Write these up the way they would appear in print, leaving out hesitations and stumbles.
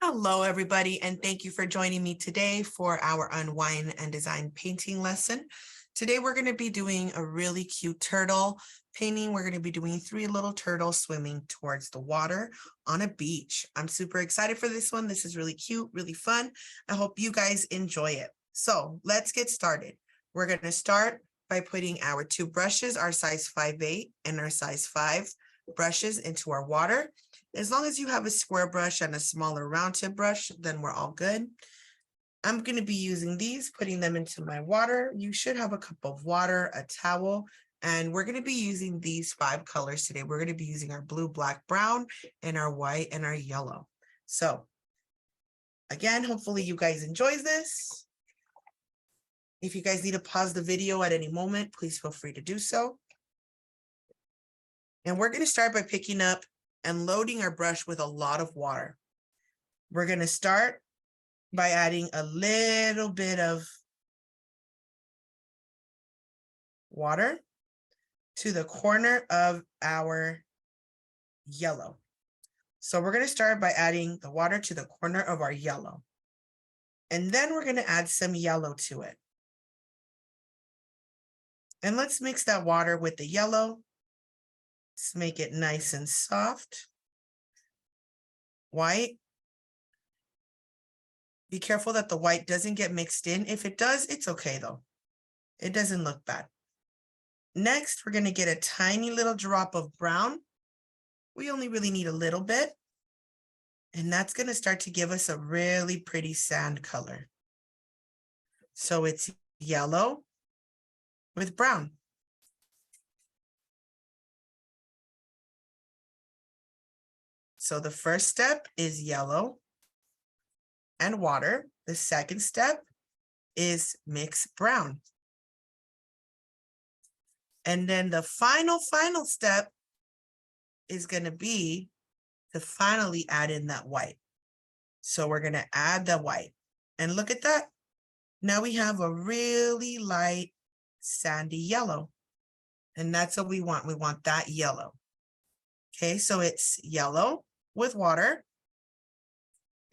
Hello, everybody, and thank you for joining me today for our Unwind and Design painting lesson. Today, we're going to be doing a really cute turtle painting. We're going to be doing 3 little turtles swimming towards the water on a beach. I'm super excited for this one. This is really cute, really fun. I hope you guys enjoy it. So let's get started. We're going to start by putting our 2 brushes, our size 5'8" and our size 5 brushes into our water. As long as you have a square brush and a smaller round tip brush, then we're all good. I'm going to be using these, putting them into my water. You should have a cup of water, a towel, and we're going to be using these 5 colors today. We're going to be using our blue, black, brown, and our white and our yellow. So again, hopefully you guys enjoy this. If you guys need to pause the video at any moment, please feel free to do so. And we're going to start by picking up and loading our brush with a lot of water. We're going to start by adding a little bit of water to the corner of our yellow. So we're going to start by adding the water to the corner of our yellow. And then we're going to add some yellow to it. And let's mix that water with the yellow. Let's make it nice and soft. White. Be careful that the white doesn't get mixed in. If it does, it's okay though. It doesn't look bad. Next, we're going to get a tiny little drop of brown. We only really need a little bit. And that's going to start to give us a really pretty sand color. So it's yellow with brown. So the first step is yellow and water. The second step is mix brown. And then the final step is going to be to finally add in that white. So we're going to add the white. And look at that. Now we have a really light sandy yellow. And that's what we want. We want that yellow. Okay, so it's yellow with water.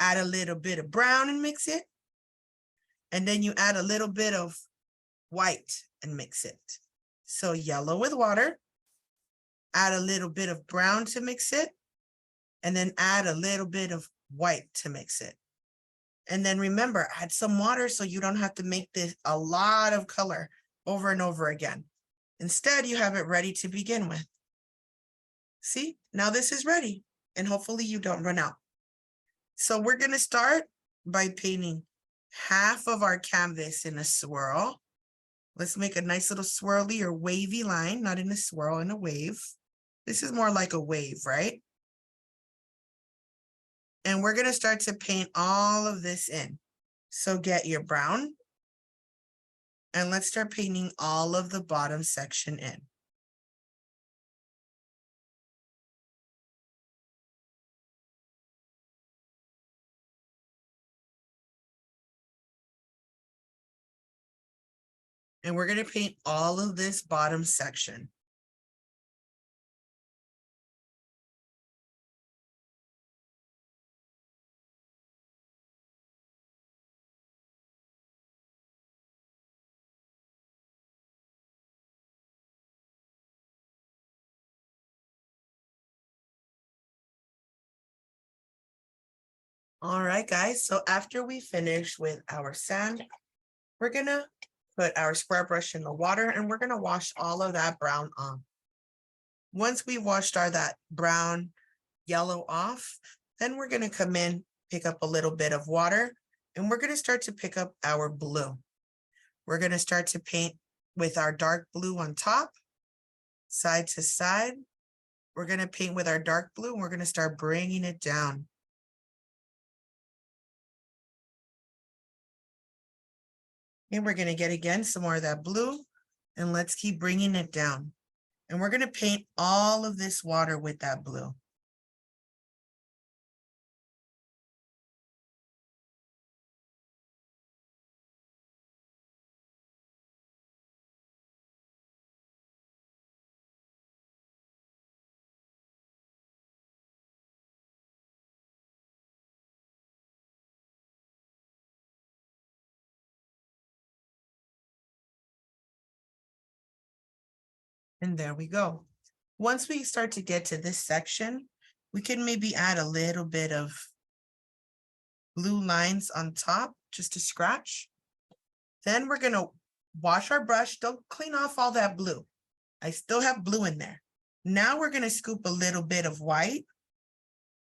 Add a little bit of brown and mix it. And then you add a little bit of white and mix it. So yellow with water. Add a little bit of brown to mix it. And then add a little bit of white to mix it. And then remember, add some water so you don't have to make this a lot of color over and over again. Instead, you have it ready to begin with. See, now this is ready, and hopefully you don't run out. So we're going to start by painting half of our canvas in a swirl. Let's make a nice little swirly or wavy line, not in a swirl, in a wave. This is more like a wave, right? And we're going to start to paint all of this in. So get your brown. And let's start painting all of the bottom section in. And we're going to paint all of this bottom section. All right, guys. So after we finish with our sand, we're going to put our square brush in the water and we're going to wash all of that brown off. Once we washed that brown yellow off, then we're going to come in, pick up a little bit of water, and we're going to start to pick up our blue. We're going to start to paint with our dark blue on top, side to side. We're going to paint with our dark blue and we're going to start bringing it down. And we're going to get again some more of that blue and let's keep bringing it down. And we're going to paint all of this water with that blue. And there we go. Once we start to get to this section, we can maybe add a little bit of blue lines on top just to scratch. Then we're going to wash our brush. Don't clean off all that blue. I still have blue in there. Now we're going to scoop a little bit of white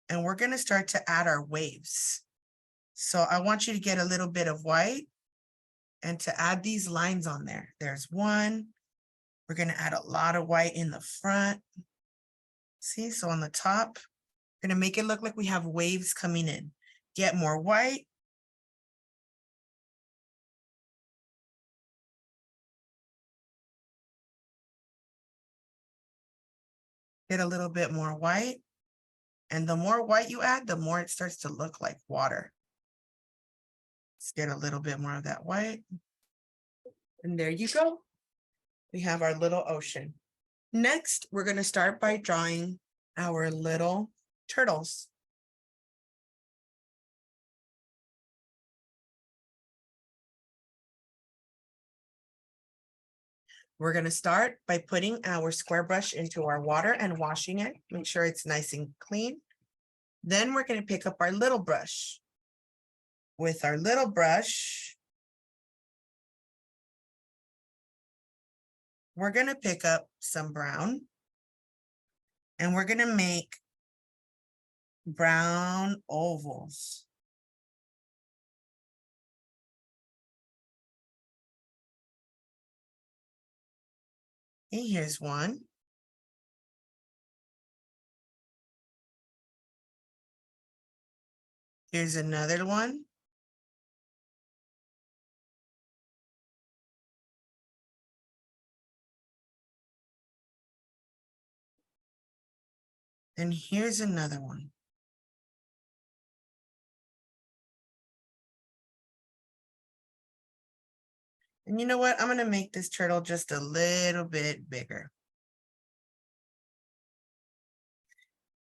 and we're going to start to add our waves. So I want you to get a little bit of white and to add these lines on there. There's one. We're going to add a lot of white in the front. See, so on the top, we're going to make it look like we have waves coming in. Get more white. Get a little bit more white. And the more white you add, the more it starts to look like water. Let's get a little bit more of that white. And there you go. We have our little ocean. Next, we're going to start by drawing our little turtles. We're going to start by putting our square brush into our water and washing it. Make sure it's nice and clean. Then we're going to pick up our little brush. With our little brush, we're going to pick up some brown and we're going to make brown ovals. Okay, here's one. Here's another one. And here's another one. And you know what? I'm going to make this turtle just a little bit bigger.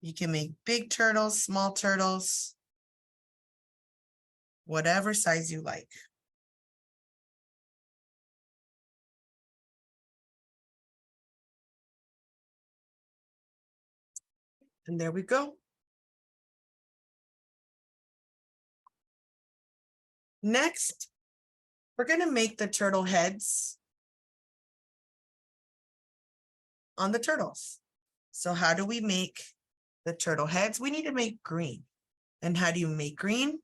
You can make big turtles, small turtles, whatever size you like. And there we go. Next, we're going to make the turtle heads on the turtles. So how do we make the turtle heads? We need to make green. And how do you make green?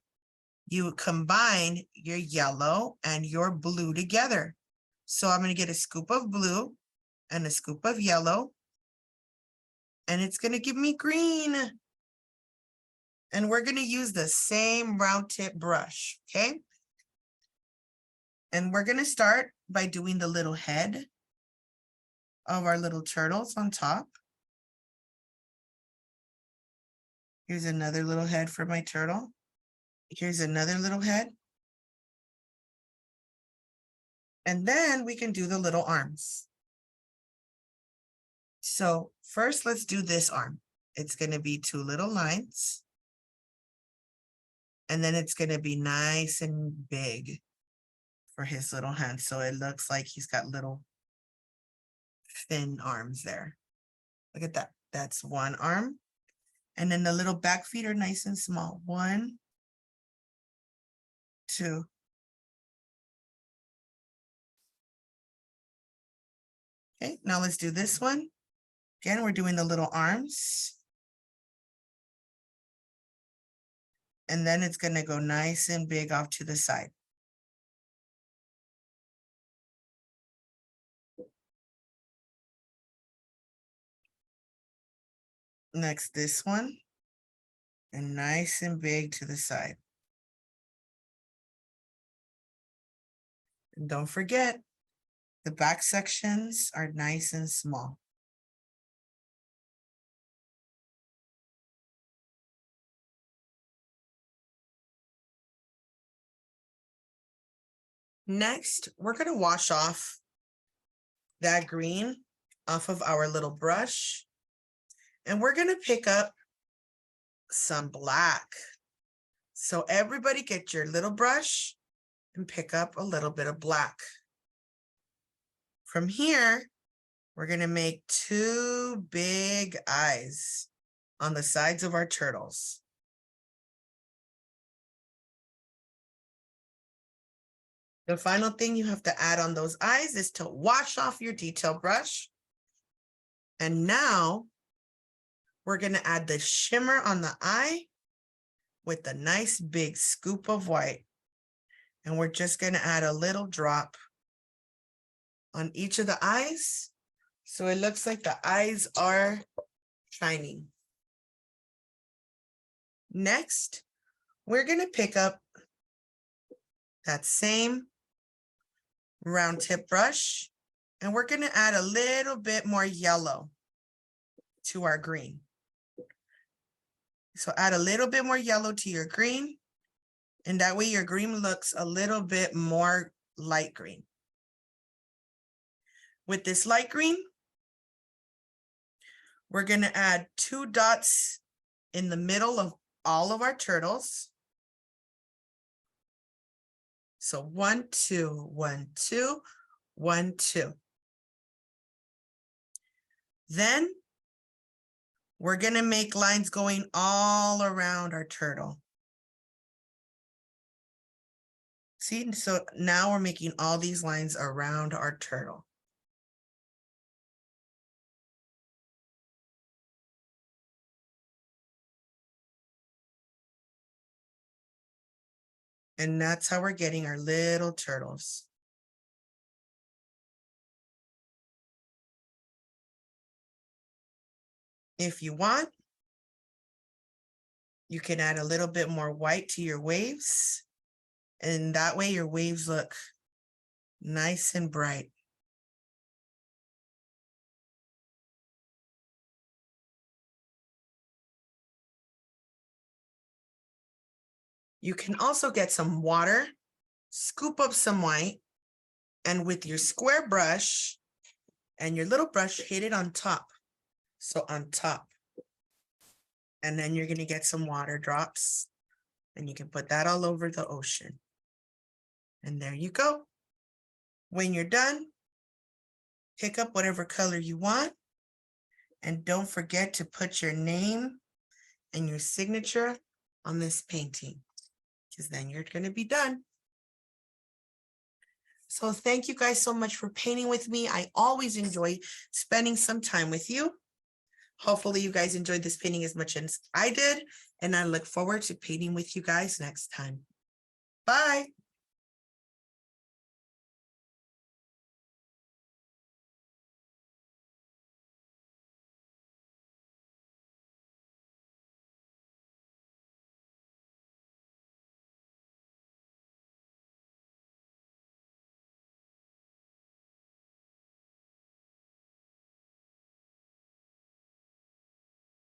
You combine your yellow and your blue together. So I'm going to get a scoop of blue and a scoop of yellow. And it's going to give me green. And we're going to use the same round tip brush, okay? And we're going to start by doing the little head of our little turtles on top. Here's another little head for my turtle. Here's another little head. And then we can do the little arms. So first, let's do this arm. It's going to be two little lines. And then it's going to be nice and big for his little hand. So it looks like he's got little thin arms there. Look at that. That's one arm. And then the little back feet are nice and small. 1, 2. Okay, now let's do this one. Again, we're doing the little arms. And then it's going to go nice and big off to the side. Next, this one. And nice and big to the side. And don't forget, the back sections are nice and small. Next, we're going to wash off that green off of our little brush. And we're going to pick up some black. So everybody get your little brush and pick up a little bit of black. From here, we're going to make 2 big eyes on the sides of our turtles. The final thing you have to add on those eyes is to wash off your detail brush. And now we're going to add the shimmer on the eye with a nice big scoop of white. And we're just going to add a little drop on each of the eyes. So it looks like the eyes are shining. Next, we're going to pick up that same round tip brush, and we're going to add a little bit more yellow to our green. So add a little bit more yellow to your green, and that way your green looks a little bit more light green. With this light green, we're going to add 2 dots in the middle of all of our turtles. So 1, 2, 1, 2, 1, 2. Then we're going to make lines going all around our turtle. See, so now we're making all these lines around our turtle. And that's how we're getting our little turtles. If you want, you can add a little bit more white to your waves. And that way your waves look nice and bright. You can also get some water, scoop up some white, and with your square brush and your little brush, hit it on top. So on top. And then you're going to get some water drops, and you can put that all over the ocean. And there you go. When you're done, pick up whatever color you want, and don't forget to put your name and your signature on this painting, because then you're going to be done. So thank you guys so much for painting with me. I always enjoy spending some time with you. Hopefully you guys enjoyed this painting as much as I did, and I look forward to painting with you guys next time. Bye.